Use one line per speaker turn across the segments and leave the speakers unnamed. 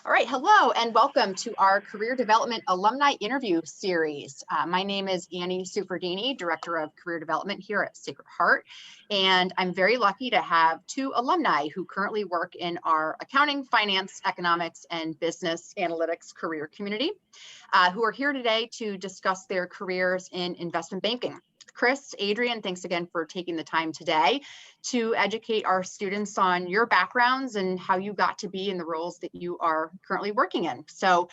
All right, hello and welcome to our Career Development Alumni Interview Series. My name is Annie Suferdini, Director of Career Development here at Sacred Heart, and I'm very lucky to have two alumni who currently work in our accounting, finance, economics, and business analytics career community, who are here today to discuss their careers in investment banking. Chris, Adrian, thanks again for taking the time today to educate our students on your backgrounds and how you got to be in the roles that you are currently working in. So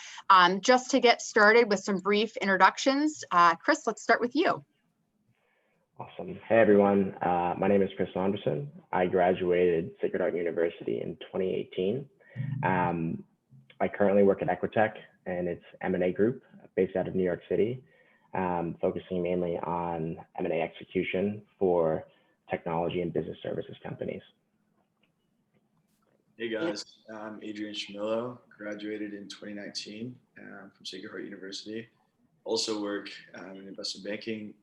just to get started with some brief introductions, Chris, let's start with you.
Awesome. Hey, everyone. My name is Chris Anderson. I graduated Sacred Heart University in 2018. I currently work at Equitech and its M&A group based out of New York City. Focusing mainly on M&A execution for technology and business services companies.
Hey guys, I'm Adrian Schmillo, graduated in 2019 from Sacred Heart University. Also work in investment banking,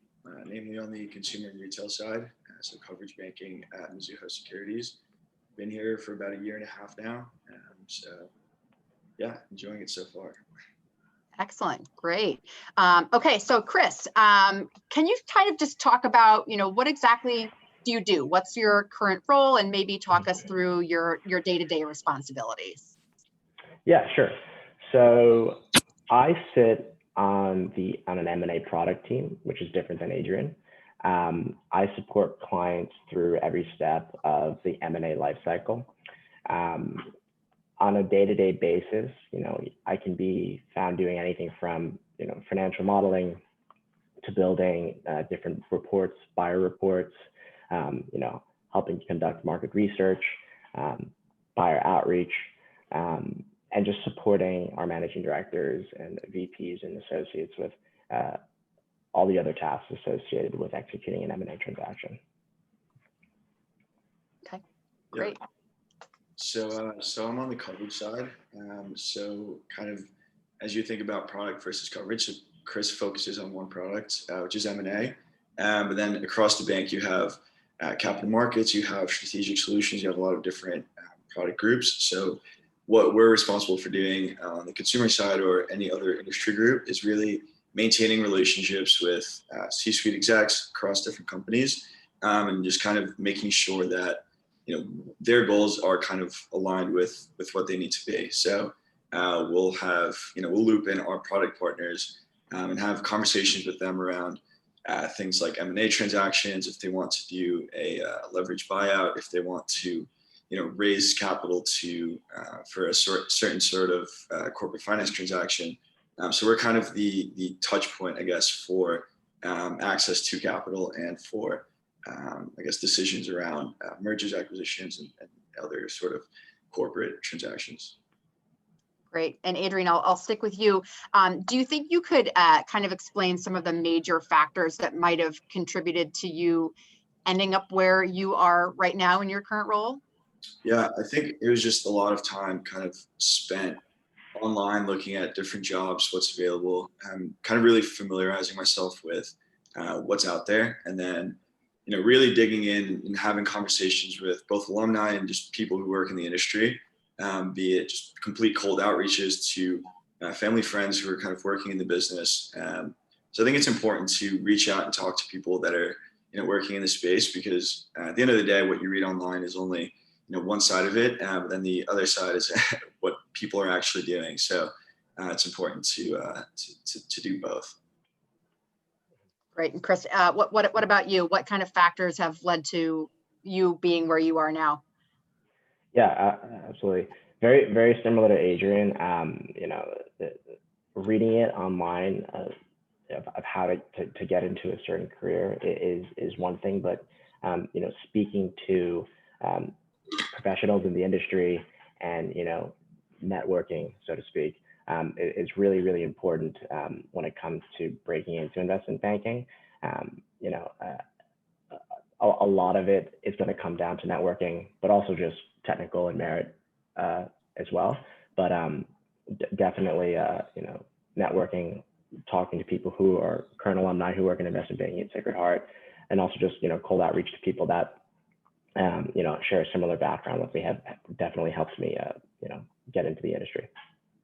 namely on the consumer and retail side, so coverage banking at Mizuho Securities. Been here for about a year and a half now, so yeah, enjoying it so far.
Excellent, great. Okay, so Chris, can you kind of just talk about, what exactly do you do? What's your current role, and maybe talk us through your day-to-day responsibilities?
Yeah, sure. So I sit on an M&A product team, which is different than Adrian. I support clients through every step of the M&A lifecycle. On a day-to-day basis, I can be found doing anything from, financial modeling to building different reports, buyer reports, helping conduct market research, buyer outreach, and just supporting our managing directors and VPs and associates with all the other tasks associated with executing an M&A transaction.
Okay, great.
Yeah. So I'm on the coverage side. So kind of as you think about product versus coverage, so Chris focuses on one product, which is M&A. But then across the bank, you have capital markets, you have strategic solutions, you have a lot of different product groups. So what we're responsible for doing on the consumer side or any other industry group is really maintaining relationships with C-suite execs across different companies, and just kind of making sure that their goals are kind of aligned with what they need to be. So we'll have, we'll loop in our product partners and have conversations with them around things like M&A transactions, if they want to do a leverage buyout, if they want to, raise capital for a certain sort of corporate finance transaction. So we're kind of the touch point, I guess, for access to capital and for decisions around mergers, acquisitions, and other sort of corporate transactions.
Great. And Adrian, I'll stick with you. Do you think you could kind of explain some of the major factors that might have contributed to you ending up where you are right now in your current role?
Yeah, I think it was just a lot of time kind of spent online looking at different jobs, what's available, kind of really familiarizing myself with what's out there, and then really digging in and having conversations with both alumni and just people who work in the industry, be it just complete cold outreaches to family, friends who are kind of working in the business. So I think it's important to reach out and talk to people that are working in the space, because at the end of the day, what you read online is only one side of it, but then the other side is what people are actually doing. So it's important to do both.
Great. And Chris, what about you? What kind of factors have led to you being where you are now?
Yeah, absolutely. Very, very similar to Adrian. Reading it online of how to get into a certain career is one thing, but speaking to professionals in the industry and networking, so to speak, is really, really important when it comes to breaking into investment banking. A lot of it is going to come down to networking, but also just technical and merit as well. But definitely, networking, talking to people who are current alumni who work in investment banking at Sacred Heart, and also just cold outreach to people that share a similar background with me have definitely helps me get into the industry.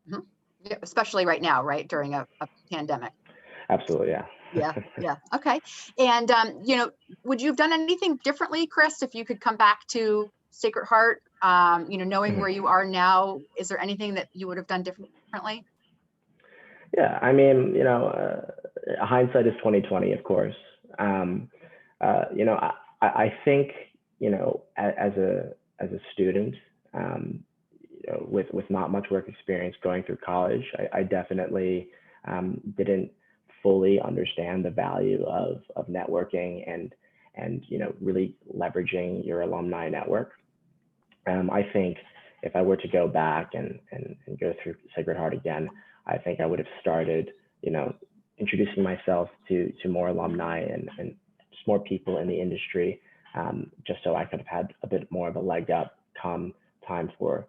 Mhm. Yeah, especially right now, right, during a pandemic.
Absolutely, yeah.
Yeah. Okay. And would you have done anything differently, Chris, if you could come back to Sacred Heart? Knowing where
Mhm.
you are now, is there anything that you would have done differently?
Yeah, I mean, hindsight is 2020, of course. I think, as a student, with not much work experience going through college, I definitely didn't fully understand the value of networking and really leveraging your alumni network. I think if I were to go back and go through Sacred Heart again, I think I would have started, introducing myself to more alumni and just more people in the industry, just so I could have had a bit more of a leg up come time for,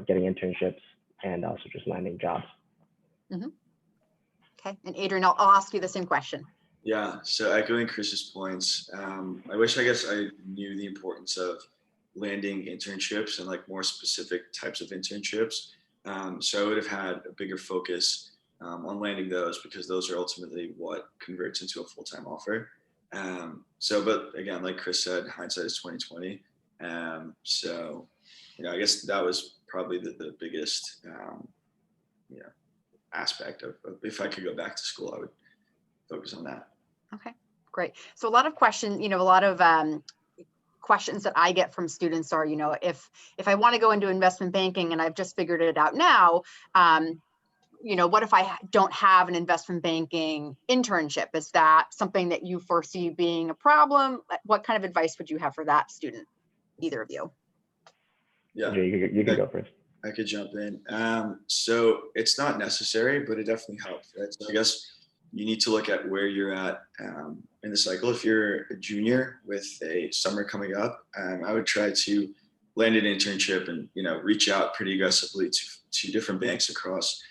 getting internships and also just landing jobs.
Mm-hmm. Okay. And Adrian, I'll ask you the same question.
Yeah, so echoing Chris's points, I wish I guess I knew the importance of landing internships and like more specific types of internships. So I would have had a bigger focus on landing those because those are ultimately what converts into a full-time offer. But again, like Chris said, hindsight is 2020. So, I guess that was probably the biggest, aspect of if I could go back to school, I would focus on that.
Okay, great. So a lot of questions, questions that I get from students are, if I want to go into investment banking and I've just figured it out now, what if I don't have an investment banking internship? Is that something that you foresee being a problem? What kind of advice would you have for that student, either of you?
Yeah,
you can go first.
I could jump in. So it's not necessary, but it definitely helps, right? So I guess you need to look at where you're at in the cycle. If you're a junior with a summer coming up, I would try to land an internship and reach out pretty aggressively to different banks across.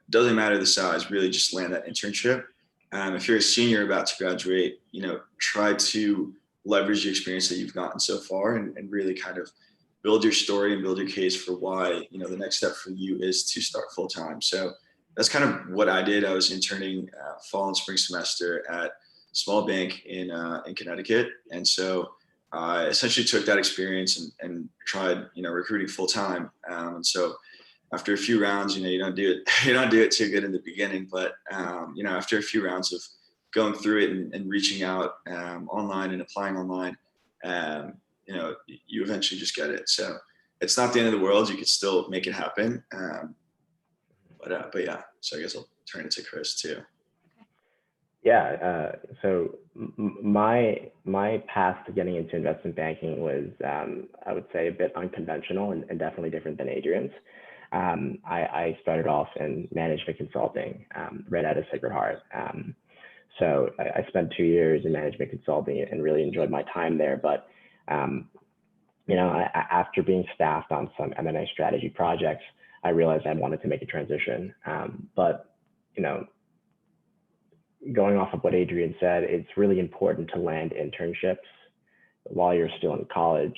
Doesn't matter the size, really just land that internship. If you're a senior about to graduate, try to leverage the experience that you've gotten so far and really kind of build your story and build your case for why the next step for you is to start full time. So that's kind of what I did. I was interning fall and spring semester at a small bank in Connecticut, and so I essentially took that experience and tried recruiting full time. And so after a few rounds, you don't do it too good in the beginning, but after a few rounds of going through it and reaching out online and applying online, you eventually just get it. So it's not the end of the world. You could still make it happen. But yeah, so I guess I'll turn it to Chris too.
Yeah. So my path to getting into investment banking was, I would say, a bit unconventional and definitely different than Adrian's. I started off in management consulting right out of Sacred Heart. So I spent 2 years in management consulting and really enjoyed my time there. But after being staffed on some M&A strategy projects, I realized I wanted to make a transition. But going off of what Adrian said, it's really important to land internships while you're still in college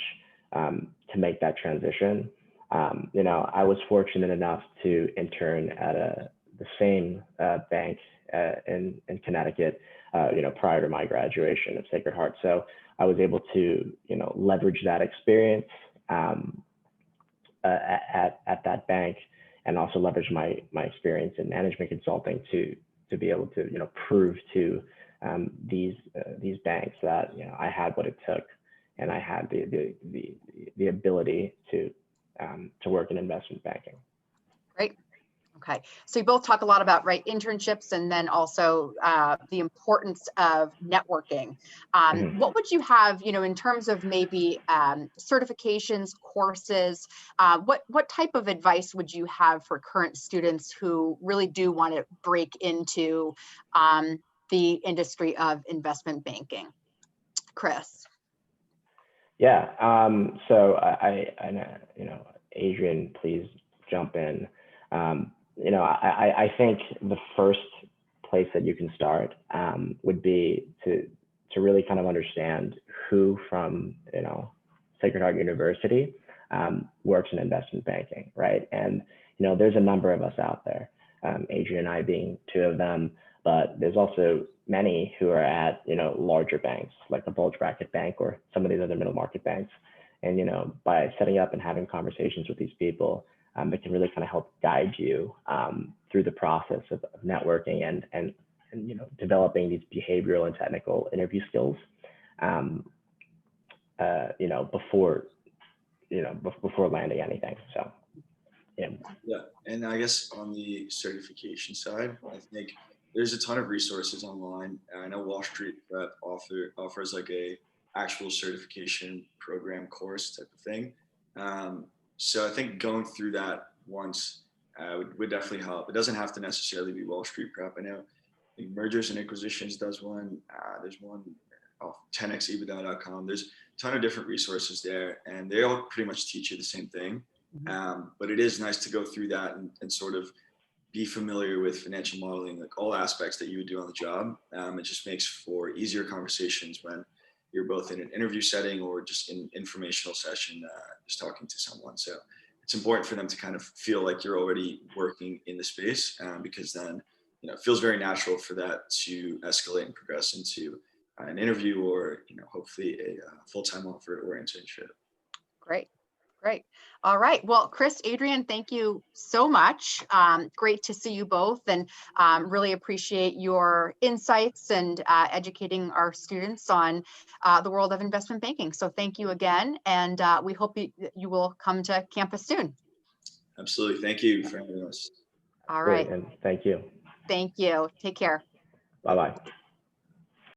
to make that transition. I was fortunate enough to intern at the same bank in Connecticut, prior to my graduation of Sacred Heart. So I was able to, leverage that experience at that bank, and also leverage my experience in management consulting to be able to, prove to these banks that I had what it took, and I had the ability to work in investment banking.
Great. Okay. So you both talk a lot about internships and then also the importance of networking. What would you have, in terms of maybe certifications, courses? What type of advice would you have for current students who really do want to break into the industry of investment banking? Chris.
Yeah. So I Adrian, please jump in. I think the first place that you can start would be to really kind of understand who from Sacred Heart University works in investment banking, right? And you know, there's a number of us out there, Adrian and I being two of them, but there's also many who are at, you know, larger banks like the bulge bracket bank or some of these other middle market banks. And, you know, by setting up and having conversations with these people, it can really kind of help guide you through the process of networking and you know, developing these behavioral and technical interview skills, you know, before landing anything. So, yeah.
Yeah, and I guess on the certification side, I think there's a ton of resources online. I know Wall Street Prep offers like a actual certification program course type of thing. So I think going through that once would definitely help. It doesn't have to necessarily be Wall Street Prep. I know like Mergers and Acquisitions does one. There's one off 10xebitda.com. There's a ton of different resources there, and they all pretty much teach you the same thing. But it is nice to go through that and sort of be familiar with financial modeling, like all aspects that you would do on the job. It just makes for easier conversations when you're both in an interview setting or just in an informational session, just talking to someone. So it's important for them to kind of feel like you're already working in the space, because then, you know, it feels very natural for that to escalate and progress into an interview or, you know, hopefully a full-time offer or internship.
Great. Great. All right. Well, Chris, Adrian, thank you so much. Great to see you both, and really appreciate your insights and educating our students on the world of investment banking. So thank you again, and we hope you will come to campus soon.
Absolutely. Thank you for having us.
All right.
Great, and thank you.
Thank you. Take care.
Bye-bye.